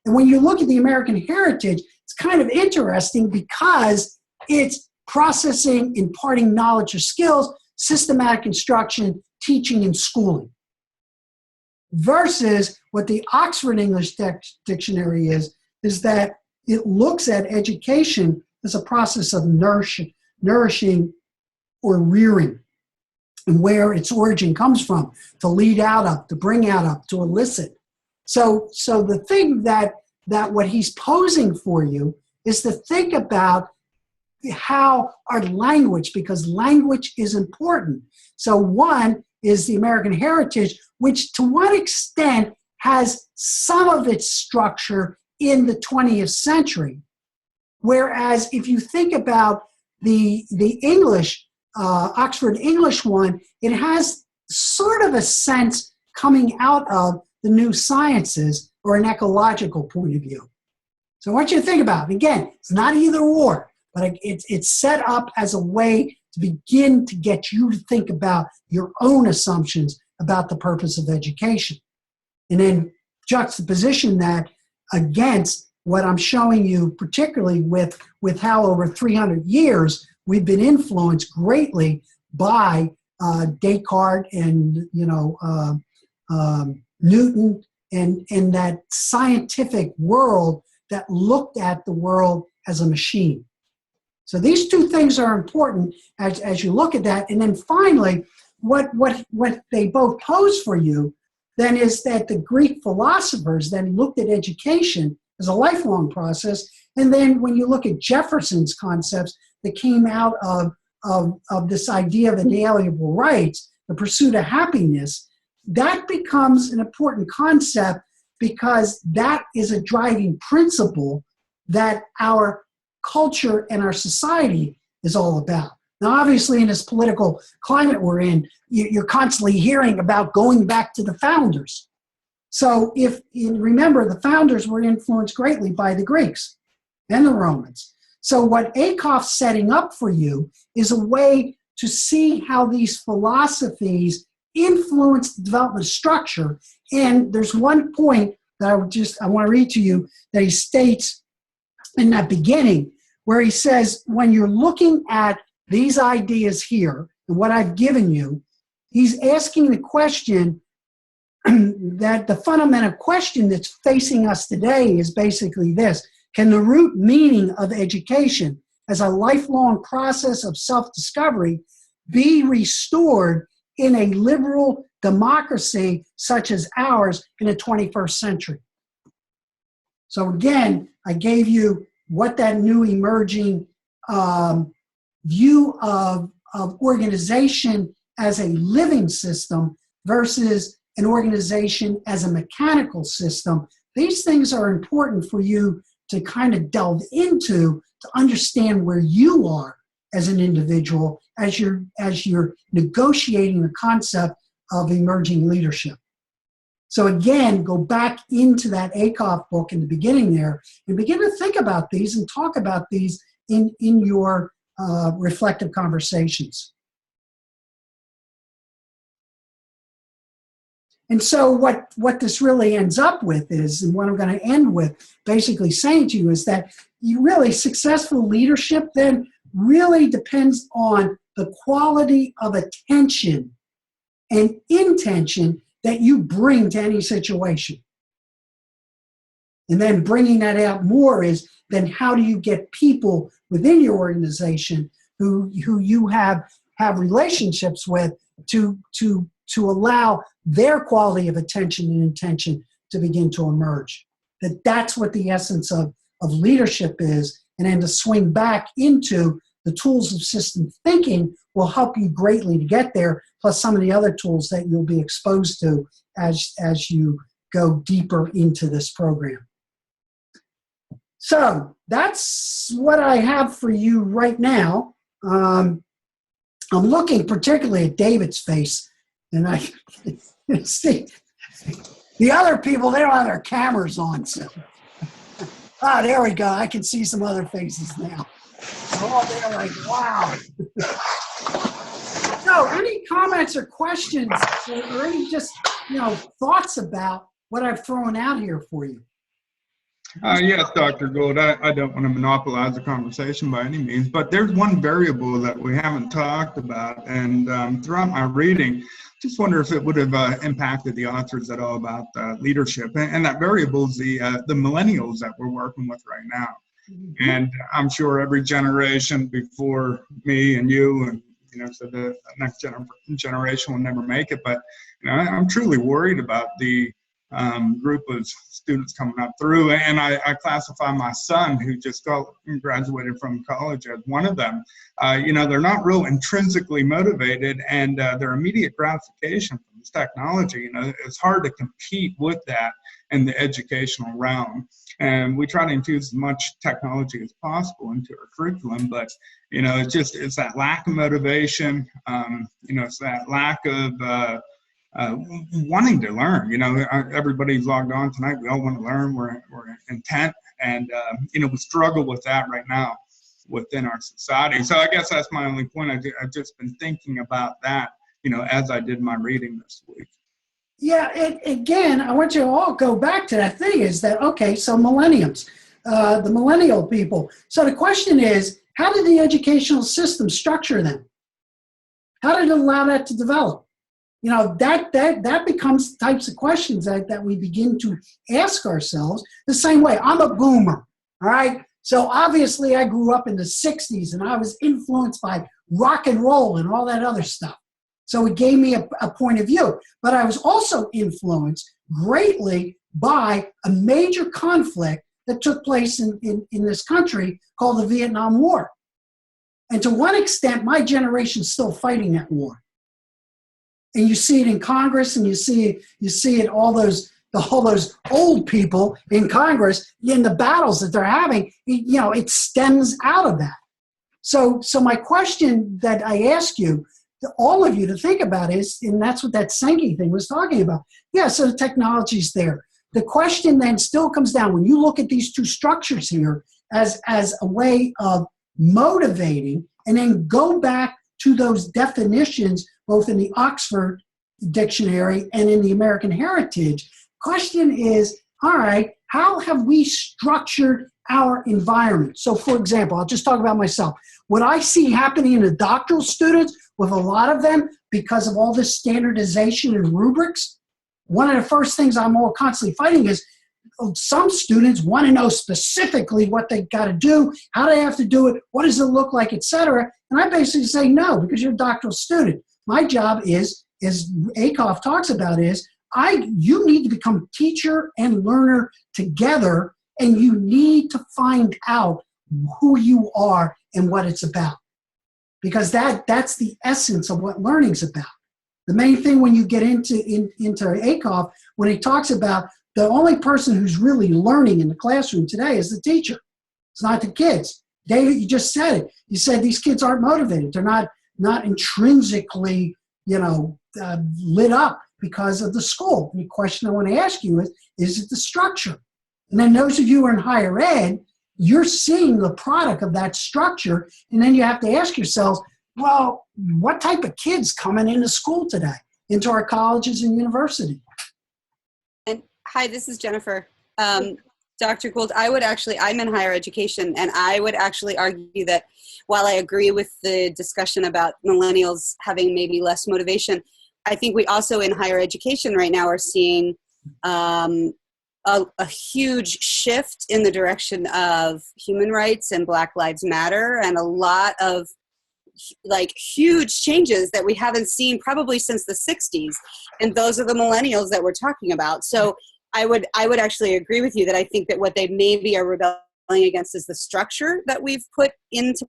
S1: And when you look at the American Heritage, it's kind of interesting because it's processing, imparting knowledge or skills, systematic instruction, teaching, and schooling. Versus what the Oxford English Dictionary is that it looks at education as a process of nourishing or rearing, and where its origin comes from, to lead out of, to bring out of, to elicit. So the thing that what he's posing for you is to think about how our language, because language is important. So one is the American Heritage, which to one extent has some of its structure in the 20th century. Whereas if you think about the English, Oxford English one, it has sort of a sense coming out of the new sciences or an ecological point of view. So I want you to think about it. Again, it's not either or, but it's set up as a way to begin to get you to think about your own assumptions about the purpose of education. And then juxtaposition that against what I'm showing you, particularly with how over 300 years we've been influenced greatly by Descartes and Newton and that scientific world that looked at the world as a machine. So these two things are important as you look at that. And then finally, what they both pose for you then is that the Greek philosophers then looked at education as a lifelong process. And then when you look at Jefferson's concepts that came out of this idea of inalienable rights, the pursuit of happiness, that becomes an important concept because that is a driving principle that our culture and our society is all about. Now, obviously, in this political climate we're in, you're constantly hearing about going back to the founders. So remember, the founders were influenced greatly by the Greeks and the Romans. So what Akoff's setting up for you is a way to see how these philosophies influence the development structure. And there's one point that I want to read to you that he states in that beginning, where he says, when you're looking at these ideas here and what I've given you, he's asking the question that the fundamental question that's facing us today is basically this: can the root meaning of education as a lifelong process of self-discovery be restored in a liberal democracy such as ours in the 21st century? So again, I gave you what that new emerging view of organization as a living system versus an organization as a mechanical system. These things are important for you to kind of delve into, to understand where you are as an individual as you're negotiating the concept of emerging leadership. So again, go back into that ACOF book in the beginning there and begin to think about these and talk about these in your reflective conversations. And so what this really ends up with is, and what I'm going to end with basically saying to you is that you really successful leadership then really depends on the quality of attention and intention that you bring to any situation. And then bringing that out more is then how do you get people within your organization who you have relationships with to allow their quality of attention and intention to begin to emerge. That's what the essence of leadership is, and then to swing back into the tools of system thinking will help you greatly to get there, plus some of the other tools that you'll be exposed to as you go deeper into this program. So that's what I have for you right now. I'm looking particularly at David's face, and I see the other people, they don't have their cameras on. So, there we go. I can see some other faces now. Oh, they're like, wow. So, any comments or questions, or any just thoughts about what I've thrown out here for you?
S2: Yes, Dr. Gould, I don't want to monopolize the conversation by any means, but there's one variable that we haven't talked about, and throughout my reading, just wonder if it would have impacted the authors at all about leadership, and that variable is the millennials that we're working with right now. Mm-hmm. And I'm sure every generation before me and you, and so the next generation will never make it, but I'm truly worried about the group of students coming up through, and I classify my son, who just graduated from college, as one of them. They're not real intrinsically motivated, and their immediate gratification from this technology, it's hard to compete with that in the educational realm. And we try to infuse as much technology as possible into our curriculum, but it's that lack of motivation, it's that lack of wanting to learn. Everybody's logged on tonight. We all want to learn. We're intent, and we struggle with that right now within our society. So I guess that's my only point. I've just been thinking about that, as I did my reading this week.
S1: Yeah, again, I want you to all go back to that thing is that, okay, so millennials, the millennial people. So the question is, how did the educational system structure them? How did it allow that to develop? That becomes types of questions that we begin to ask ourselves the same way. I'm a boomer, all right? So obviously I grew up in the 60s and I was influenced by rock and roll and all that other stuff. So it gave me a point of view. But I was also influenced greatly by a major conflict that took place in this country called the Vietnam War. And to one extent, my generation's still fighting that war. And you see it in Congress, and you see it all those old people in Congress in the battles that they're having. It stems out of that. So my question that I ask you, all of you, to think about is, and that's what that Sengi thing was talking about. Yeah, so the technology's there. The question then still comes down when you look at these two structures here as a way of motivating, and then go back to those definitions, both in the Oxford Dictionary and in the American Heritage. Question is, all right, how have we structured our environment? So for example, I'll just talk about myself. What I see happening in the doctoral students, with a lot of them, because of all this standardization and rubrics, one of the first things I'm all constantly fighting is some students want to know specifically what they got to do, how they have to do it, what does it look like, etc. And I basically say no, because you're a doctoral student. My job is, as ACOF talks about, is you need to become teacher and learner together, and you need to find out who you are and what it's about. Because that's the essence of what learning's about. The main thing when you get into ACOF, when he talks about the only person who's really learning in the classroom today is the teacher. It's not the kids. David, you just said it. You said these kids aren't motivated. They're not intrinsically, lit up because of the school. And the question I want to ask you is it the structure? And then those of you who are in higher ed, you're seeing the product of that structure, and then you have to ask yourselves, well, what type of kids coming into school today, into our colleges and universities?
S3: And hi, this is Jennifer. Dr. Gould, I'm in higher education, and I would actually argue that while I agree with the discussion about millennials having maybe less motivation, I think we also in higher education right now are seeing a huge shift in the direction of human rights and Black Lives Matter, and a lot of like huge changes that we haven't seen probably since the 60s. And those are the millennials that we're talking about. So I would actually agree with you that I think that what they maybe are rebelling against is the structure that we've put into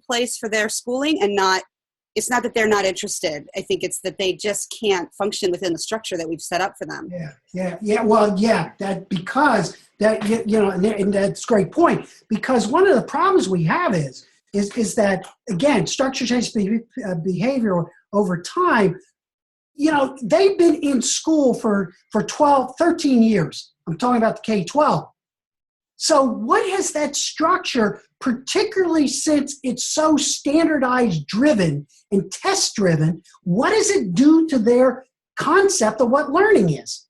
S3: place for their schooling, and it's not that they're not interested. I think it's that they just can't function within the structure that we've set up for them.
S1: Because that's a great point. Because one of the problems we have is that, again, structure changes behavior over time. They've been in school for 12, 13 years. I'm talking about the K-12. So what has that structure, particularly since it's so standardized driven and test driven, what does it do to their concept of what learning is?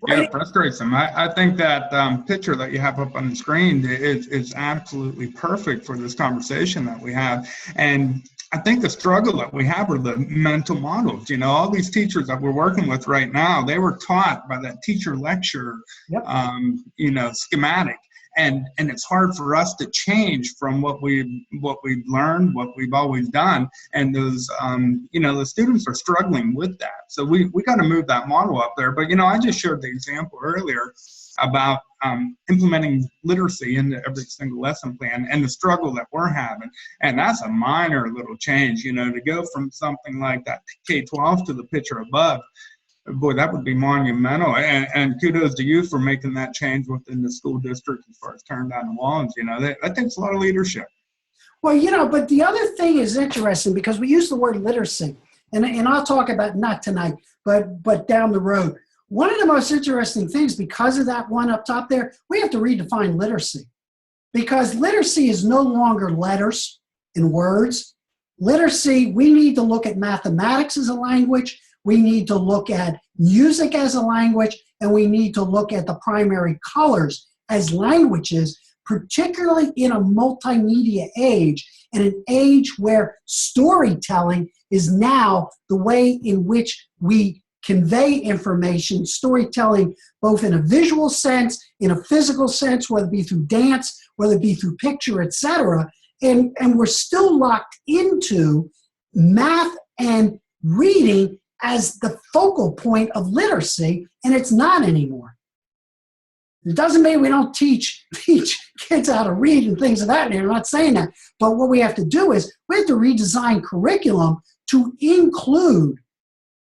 S2: Yeah, it frustrates them. I think that picture that you have up on the screen is absolutely perfect for this conversation that we have. And I think the struggle that we have are the mental models. All these teachers that we're working with right now, they were taught by that teacher lecture,
S1: Yep.
S2: Schematic. And it's hard for us to change from what we've learned, what we've always done. And those, the students are struggling with that. So we got to move that model up there. But, I just shared the example earlier about implementing literacy into every single lesson plan and the struggle that we're having. And that's a minor little change, to go from something like that K-12 to the picture above. Boy, that would be monumental. And kudos to you for making that change within the school district as far as tearing down the walls. That takes a lot of leadership.
S1: Well, but the other thing is interesting because we use the word literacy, and I'll talk about not tonight, but down the road. One of the most interesting things, because of that one up top there, we have to redefine literacy, because literacy is no longer letters and words. Literacy, we need to look at mathematics as a language. We need to look at music as a language, and we need to look at the primary colors as languages, particularly in a multimedia age, and an age where storytelling is now the way in which we convey information, storytelling both in a visual sense, in a physical sense, whether it be through dance, whether it be through picture, etc. And we're still locked into math and reading as the focal point of literacy, and it's not anymore. It doesn't mean we don't teach kids how to read and things of that nature. I'm not saying that. But what we have to do is we have to redesign curriculum to include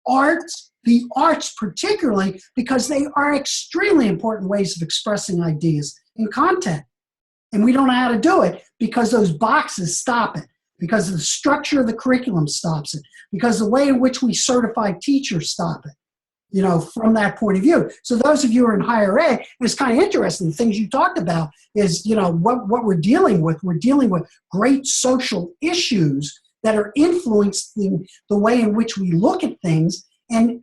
S1: arts, the arts particularly, because they are extremely important ways of expressing ideas in content. And we don't know how to do it because those boxes stop it, because the structure of the curriculum stops it, because the way in which we certify teachers stop it, from that point of view. So those of you who are in higher ed, it's kind of interesting. The things you talked about is, what we're dealing with. We're dealing with great social issues that are influencing the way in which we look at things. And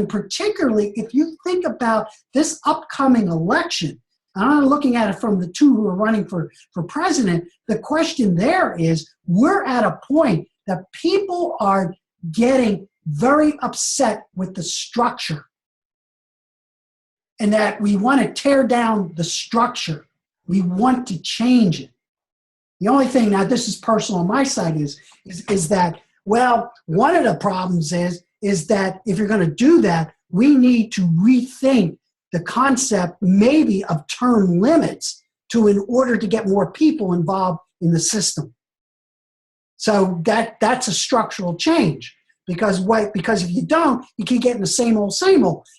S1: particularly if you think about this upcoming election, I'm looking at it from the two who are running for president, the question there is, we're at a point that people are getting very upset with the structure, and that we want to tear down the structure. We want to change it. The only thing, now this is personal on my side, is that, well, one of the problems is that if you're going to do that, we need to rethink the concept maybe of term limits in order to get more people involved in the system. So that's a structural change, because if you don't, you keep getting the same old.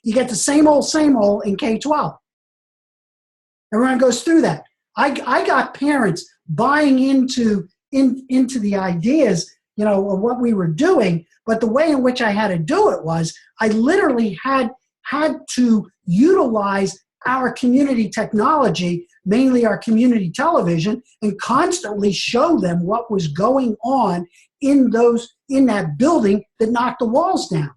S1: You get the same old in K-12. Everyone goes through that. I got parents buying into the ideas, of what we were doing, but the way in which I had to do it was I literally had to utilize our community technology, mainly our community television, and constantly show them what was going on in that building that knocked the walls down,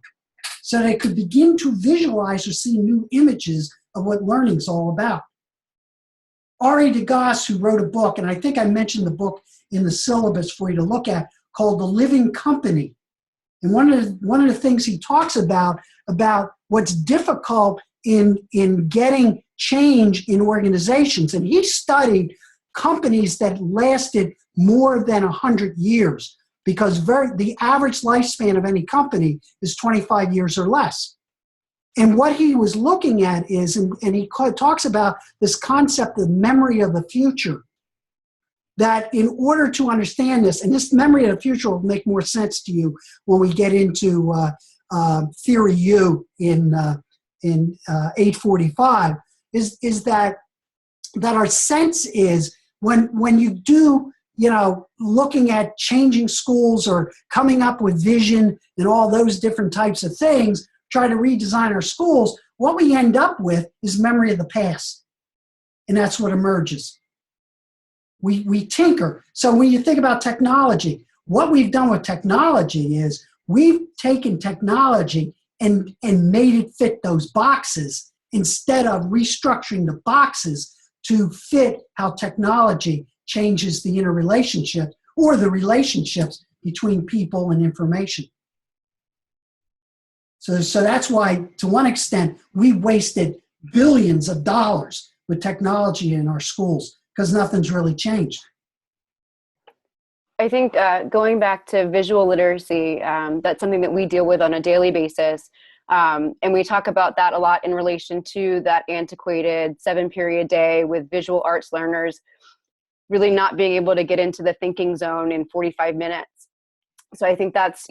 S1: so they could begin to visualize or see new images of what learning's all about. Ari DeGoss, who wrote a book, and I think I mentioned the book in the syllabus for you to look at, called The Living Company. And one of the things he talks about what's difficult in getting change in organizations, and he studied companies that lasted more than 100 years, because the average lifespan of any company is 25 years or less. And what he was looking at is, and he talks about this concept of memory of the future, that in order to understand this, and this memory of the future will make more sense to you when we get into Theory U in 845, is that our sense is when you do, looking at changing schools or coming up with vision and all those different types of things, try to redesign our schools, what we end up with is memory of the past. And that's what emerges. We tinker. So when you think about technology, what we've done with technology is we've taken technology and made it fit those boxes instead of restructuring the boxes to fit how technology changes the interrelationship or the relationships between people and information. So that's why, to one extent, we wasted billions of dollars with technology in our schools, because nothing's really changed.
S4: I think going back to visual literacy, that's something that we deal with on a daily basis. And we talk about that a lot in relation to that antiquated 7-period day with visual arts learners really not being able to get into the thinking zone in 45 minutes. So I think that's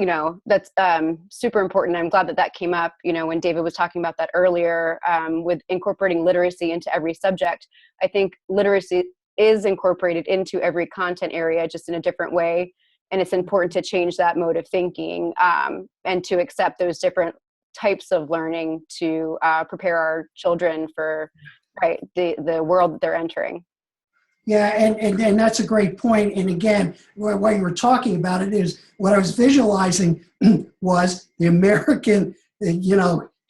S4: super important. I'm glad that came up, when David was talking about that earlier, with incorporating literacy into every subject. I think literacy is incorporated into every content area, just in a different way. And it's important to change that mode of thinking and to accept those different types of learning to prepare our children for the world that they're entering.
S1: Yeah, and that's a great point. And again, what you were talking about it is what I was visualizing was the American,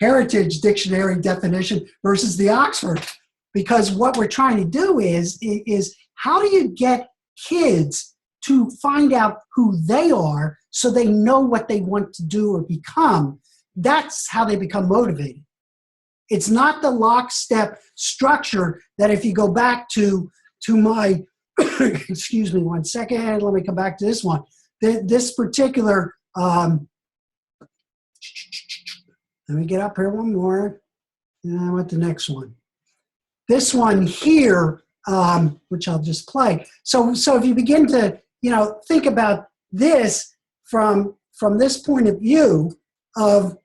S1: Heritage Dictionary definition versus the Oxford. Because what we're trying to do is how do you get kids to find out who they are so they know what they want to do or become? That's how they become motivated. It's not the lockstep structure that if you go back to my, excuse me one second, let me come back to this one. This particular, let me get up here one more. And I want the next one. This one here, which I'll just play. So if you begin to, think about this from this point of view of,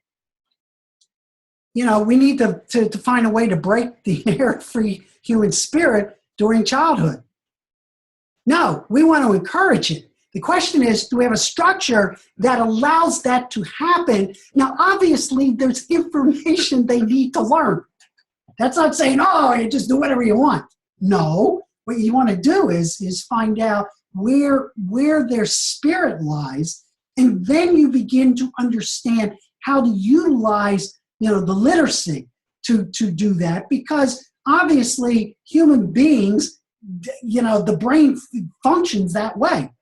S1: we need to find a way to break the inherent free human spirit during childhood. No, we want to encourage it. The question is, do we have a structure that allows that to happen? Now, obviously, there's information they need to learn. That's not saying, you just do whatever you want. No, what you want to do is find out where their spirit lies, and then you begin to understand how to utilize, the literacy to do that, because obviously human beings, the brain functions that way.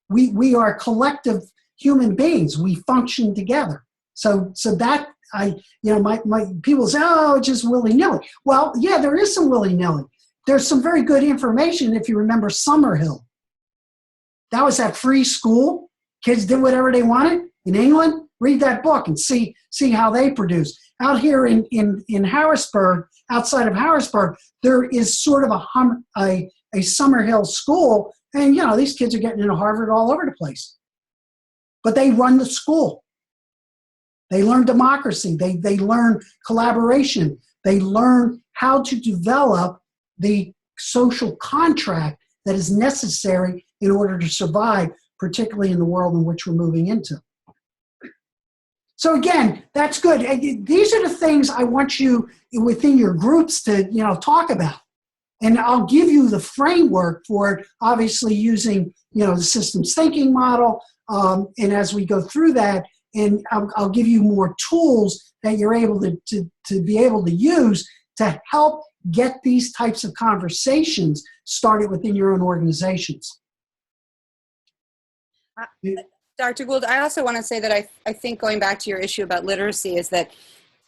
S1: We are collective human beings. We function together. So that my people say, it's just willy-nilly. Well, yeah, there is some willy-nilly. There's some very good information if you remember Summerhill. That was that free school. Kids did whatever they wanted in England. Read that book and see how they produce. Out here in Harrisburg, outside of Harrisburg, there is sort of a Summerhill school, and these kids are getting into Harvard all over the place. But they run the school. They learn democracy. They learn collaboration. They learn how to develop the social contract that is necessary in order to survive particularly in the world in which we're moving into. So again, that's good. These are the things I want you within your groups to, talk about. And I'll give you the framework for it, obviously using, the systems thinking model. And as we go through that, and I'll give you more tools that you're able to be able to use to help get these types of conversations started within your own organizations.
S3: Dr. Gould, I also want to say that I think going back to your issue about literacy is that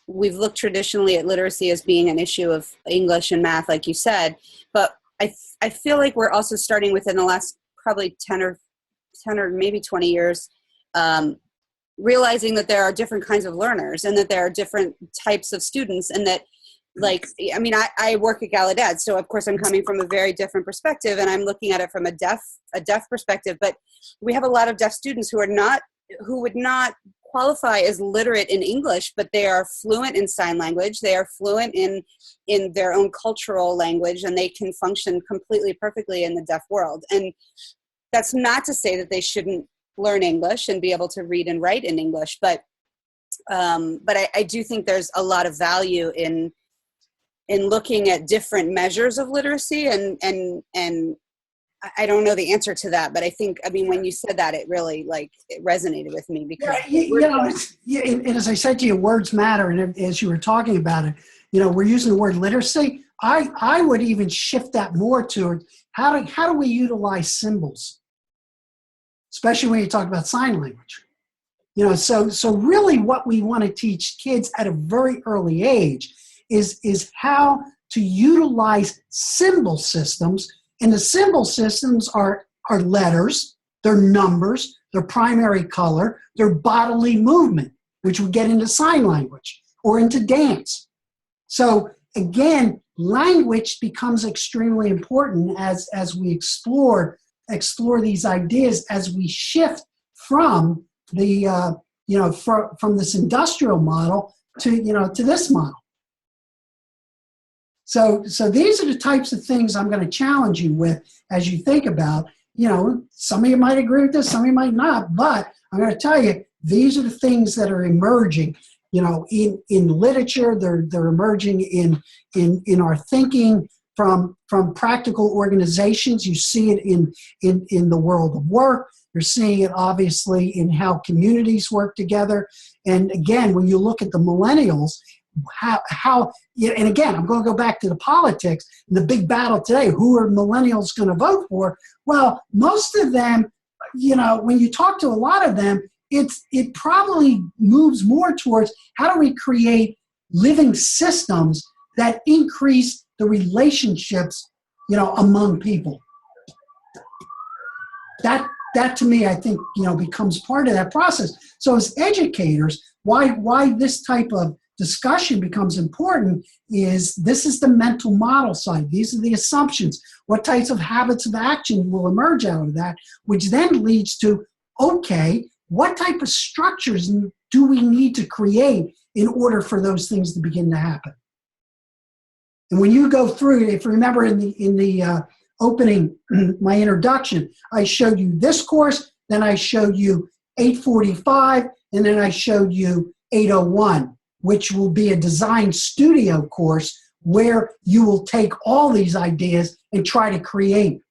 S3: we've looked traditionally at literacy as being an issue of English and math, like you said, but I feel like we're also starting within the last probably 10 or maybe 20 years, realizing that there are different kinds of learners and that there are different types of students, and that I work at Gallaudet, so of course I'm coming from a very different perspective, and I'm looking at it from a deaf perspective. But we have a lot of deaf students who would not qualify as literate in English, but they are fluent in sign language. They are fluent in their own cultural language, and they can function completely perfectly in the deaf world. And that's not to say that they shouldn't learn English and be able to read and write in English, but I do think there's a lot of value in looking at different measures of literacy, and I don't know the answer to that, but I think, when you said that, it really it resonated with me, because
S1: and as I said to you, words matter. And as you were talking about it, we're using the word literacy. I would even shift that more to how do we utilize symbols, especially when you talk about sign language. So really what we want to teach kids at a very early age is how to utilize symbol systems. And the symbol systems are letters, they're numbers, they're primary color, they're bodily movement, which would get into sign language or into dance. So again, language becomes extremely important as we explore these ideas, as we shift from the from this industrial model to this model. So these are the types of things I'm going to challenge you with as you think about. Some of you might agree with this, some of you might not, but I'm going to tell you, these are the things that are emerging, in literature. They're emerging in our thinking from practical organizations. You see it in the world of work. You're seeing it obviously in how communities work together. And again, when you look at the millennials, and again, I'm going to go back to the politics, the big battle today. Who are millennials going to vote for? Well, most of them, when you talk to a lot of them, it probably moves more towards how do we create living systems that increase the relationships, among people. That to me, I think, becomes part of that process. So as educators, why this type of discussion becomes important is this is the mental model side. These are the assumptions. What types of habits of action will emerge out of that, which then leads to, okay, what type of structures do we need to create in order for those things to begin to happen? And when you go through, if you remember in the opening, my introduction, I showed you this course, then I showed you 845, and then I showed you 801. Which will be a design studio course where you will take all these ideas and try to create,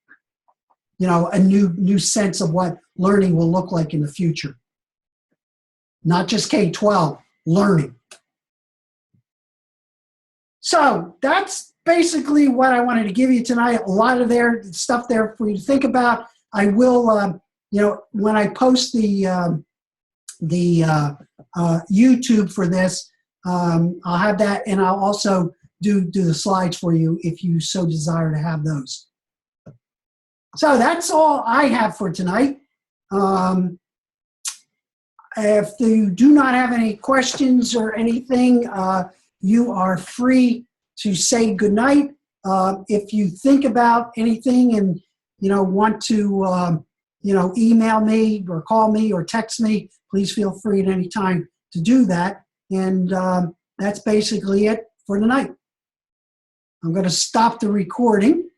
S1: a new sense of what learning will look like in the future. Not just K-12, learning. So that's basically what I wanted to give you tonight. A lot of stuff there for you to think about. I will, when I post the YouTube for this, I'll have that, and I'll also do the slides for you if you so desire to have those. So that's all I have for tonight. If you do not have any questions or anything, you are free to say goodnight. If you think about anything and want to email me or call me or text me, please feel free at any time to do that. And that's basically it for tonight. I'm going to stop the recording.